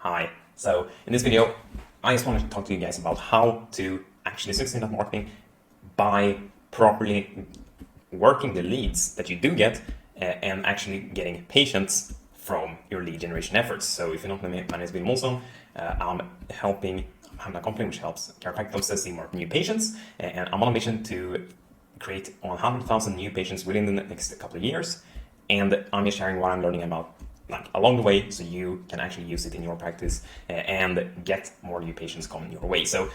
Hi. So in this video, I just wanted to talk to you guys about how to actually succeed at marketing by properly working the leads that you do get and actually getting patients from your lead generation efforts. So if you don't know me, my name is Bill Molson. I'm a company which helps chiropractic doctors see more new patients, and I'm on a mission to create 100,000 new patients within the next couple of years. And I'm just sharing what I'm learning about along the way, so you can actually use it in your practice and get more new patients coming your way. So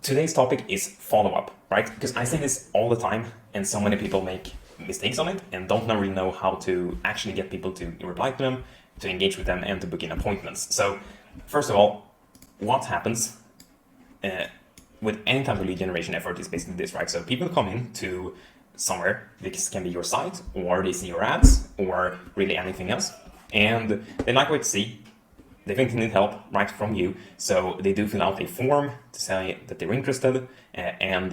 today's topic is follow-up, right? Because I say this all the time, and so many people make mistakes on it and don't really know how to actually get people to reply to them, to engage with them, and to book in appointments. So first of all, what happens with any type of lead generation effort is basically this, right? So people come in to somewhere, this can be your site, or they see your ads, or really anything else, and they like what they see. They think they need help right from you, so they do fill out a form to say that they're interested and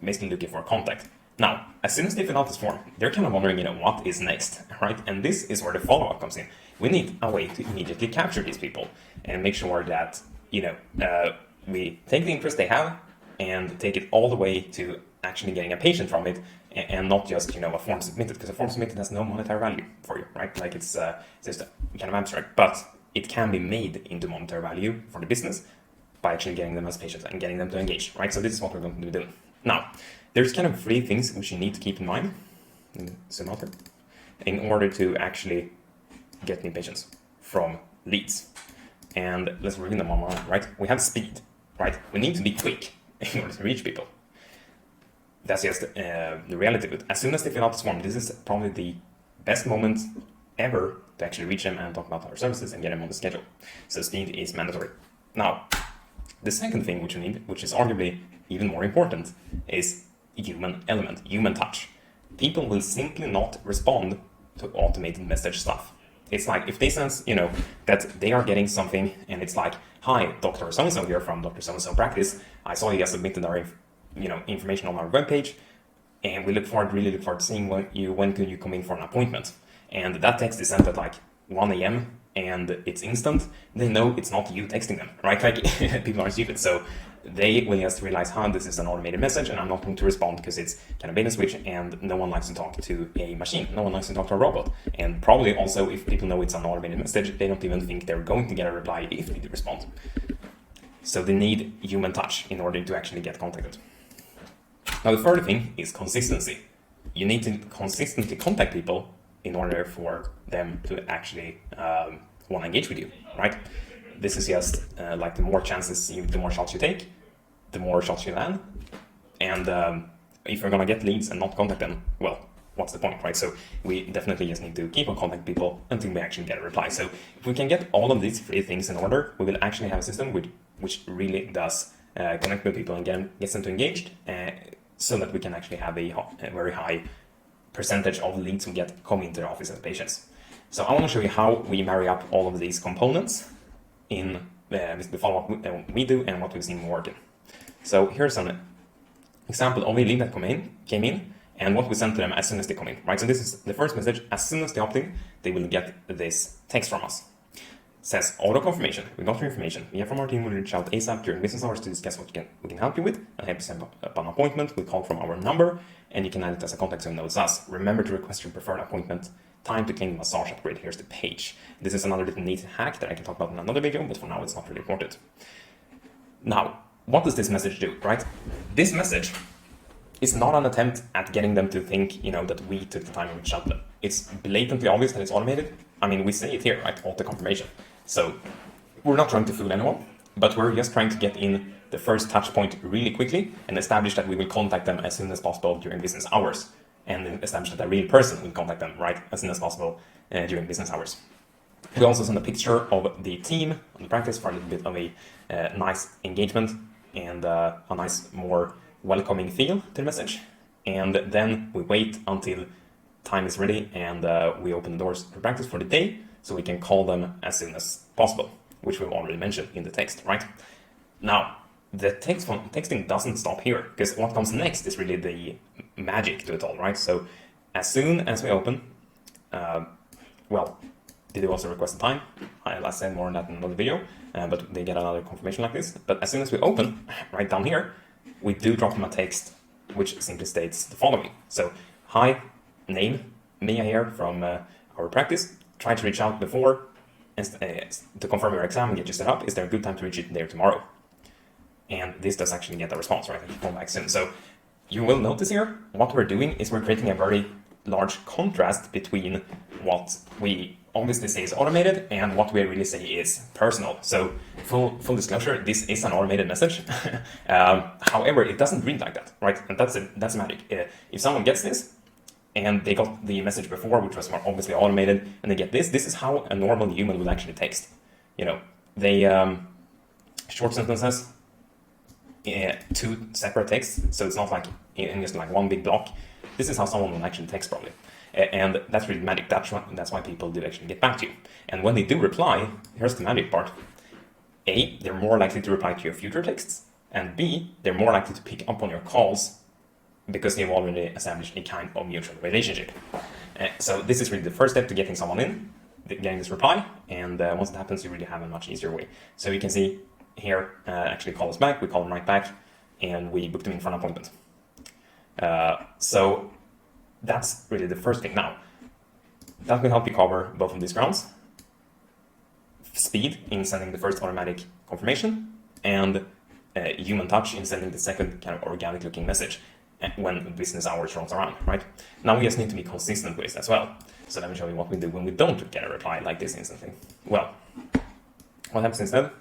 basically looking for contact. Now, as soon as they fill out this form, they're kind of wondering, what is next, right? And this is where the follow-up comes in. We need a way to immediately capture these people and make sure that we take the interest they have and take it all the way to actually getting a patient from it, and not just a form submitted, because a form submitted has no monetary value for you, right? Like it's just kind of abstract, but it can be made into monetary value for the business by actually getting them as patients and getting them to engage, right? So this is what we're going to be doing. Now, there's kind of 3 things which you need to keep in mind, in order to actually get new patients from leads. And let's review them one, right? We have speed, right? We need to be quick in order to reach people. That's just the reality of it. As soon as they fill out this form, this is probably the best moment ever to actually reach them and talk about our services and get them on the schedule. So speed is mandatory. Now, the second thing which you need, which is arguably even more important, is human element, human touch. People will simply not respond to automated message stuff. It's like if they sense, that they are getting something, and it's like, "Hi, Dr. So-and-so here from Dr. So-and-so practice. I saw you guys submitted our information on our webpage, and we really look forward to seeing when could you come in for an appointment." And that text is sent at like 1 a.m. and it's instant. They know it's not you texting them, right? Like people are stupid, so they will just realize, this is an automated message, and I'm not going to respond because it's kind of bait and switch, and no one likes to talk to a machine. No one likes to talk to a robot. And probably also, if people know it's an automated message, they don't even think they're going to get a reply if they do respond. So they need human touch in order to actually get contacted. Now, the third thing is consistency. You need to consistently contact people in order for them to actually want to engage with you, right? This is just like the more shots you take, the more shots you land. And if you're going to get leads and not contact them, well, what's the point, right? So we definitely just need to keep on contacting people until we actually get a reply. So if we can get all of these 3 things in order, we will actually have a system which really does connect with people and gets them to engaged, so that we can actually have a very high percentage of leads we get coming into the office as patients. So I want to show you how we marry up all of these components in the follow-up we do and what we've seen working. So here's an example of a lead that came in and what we sent to them as soon as they come in, right? So this is the first message. As soon as they opt in, they will get this text from us. It says auto confirmation. We got your information. We have from our team will reach out ASAP during business hours to discuss what we can help you with and help you set up an appointment. We call from our number, and you can add it as a contact so it knows us. Remember to request your preferred appointment time to claim the massage upgrade. Here's the page. This is another little neat hack that I can talk about in another video, but for now it's not really important. Now, what does this message do, right? This message is not an attempt at getting them to think, that we took the time to reach out to them. It's blatantly obvious that it's automated. I mean, we say it here, right? Auto confirmation. So we're not trying to fool anyone, but we're just trying to get in the first touch point really quickly and establish that we will contact them as soon as possible during business hours, and then establish that a real person will contact them, right, as soon as possible during business hours. We also send a picture of the team on the practice for a little bit of a nice engagement and a nice, more welcoming feel to the message. And then we wait until time is ready and we open the doors to practice for the day, so we can call them as soon as possible, which we've already mentioned in the text, right? Now, the texting doesn't stop here, because what comes next is really the magic to it all, right? So as soon as we open, They do also request a time. I'll say more on that in another video, but they get another confirmation like this. But as soon as we open, right down here, we do drop them a text which simply states the following. So, hi, name, Mia here from our practice. Try to reach out before to confirm your exam and get you set up. Is there a good time to reach you today or tomorrow? And this does actually get a response, right? I can come back soon. So you will notice here, what we're doing is we're creating a very large contrast between what we obviously say is automated and what we really say is personal. So full disclosure, this is an automated message. However, it doesn't read like that, right? And that's magic. If someone gets this and they got the message before, which was more obviously automated, and they get this is how a normal human would actually text. You know, they short sentences, two separate texts, so it's not like in just like one big block. This is how someone will actually text probably. And that's really magic. That's why people do actually get back to you. And when they do reply, here's the magic part. A, they're more likely to reply to your future texts. And B, they're more likely to pick up on your calls because they've already established a kind of mutual relationship. So this is really the first step to getting someone in, getting this reply. And once it happens, you really have a much easier way. So you can see here, actually call us back. We call them right back. And we book them in for an appointment. So that's really the first thing. Now, that will help you cover both of these grounds. Speed in sending the first automatic confirmation and human touch in sending the second kind of organic looking message when business hours rolls around, right? Now we just need to be consistent with this as well. So let me show you what we do when we don't get a reply like this instantly. Well, what happens instead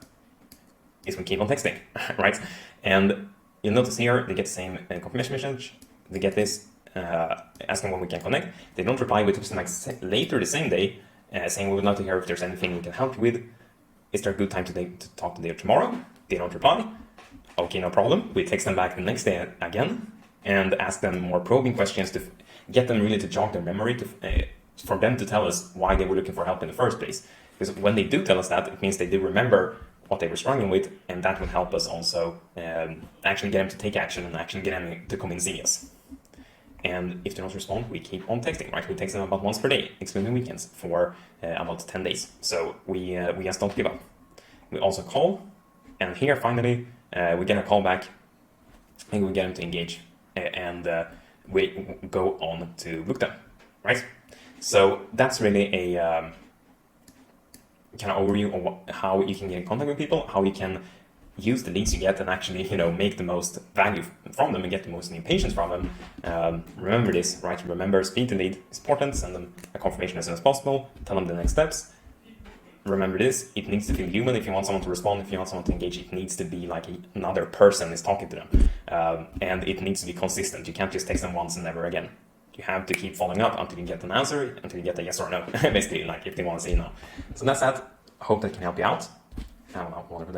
is we keep on texting, right? And you'll notice here, they get the same confirmation message. They get this, asking when we can connect. They don't reply. We text them like later the same day, saying we would love to hear if there's anything we can help you with. Is there a good time today to talk today or tomorrow? They don't reply. Okay, no problem. We text them back the next day again and ask them more probing questions to get them really to jog their memory, for them to tell us why they were looking for help in the first place. Because when they do tell us that, it means they do remember what they were struggling with, and that will help us also actually get them to take action and actually get them to come and see us. And if they don't respond, we keep on texting, right? We text them about once per day, excluding weekends, for about 10 days. So we just don't give up. We also call, and here finally we get a call back, and we get them to engage, and we go on to book them, right? So that's really a kind of overview of how you can get in contact with people, how you can use the leads you get and actually, make the most value from them and get the most new patients from them. Remember this, right? Remember, speed to lead is important. Send them a confirmation as soon as possible. Tell them the next steps. Remember this, it needs to feel human. If you want someone to respond, if you want someone to engage, it needs to be like another person is talking to them. And it needs to be consistent. You can't just text them once and never again. You have to keep following up until you get an answer, until you get a yes or no, basically, like if they want to say no. So that's that. Hope that can help you out. I don't know, whatever.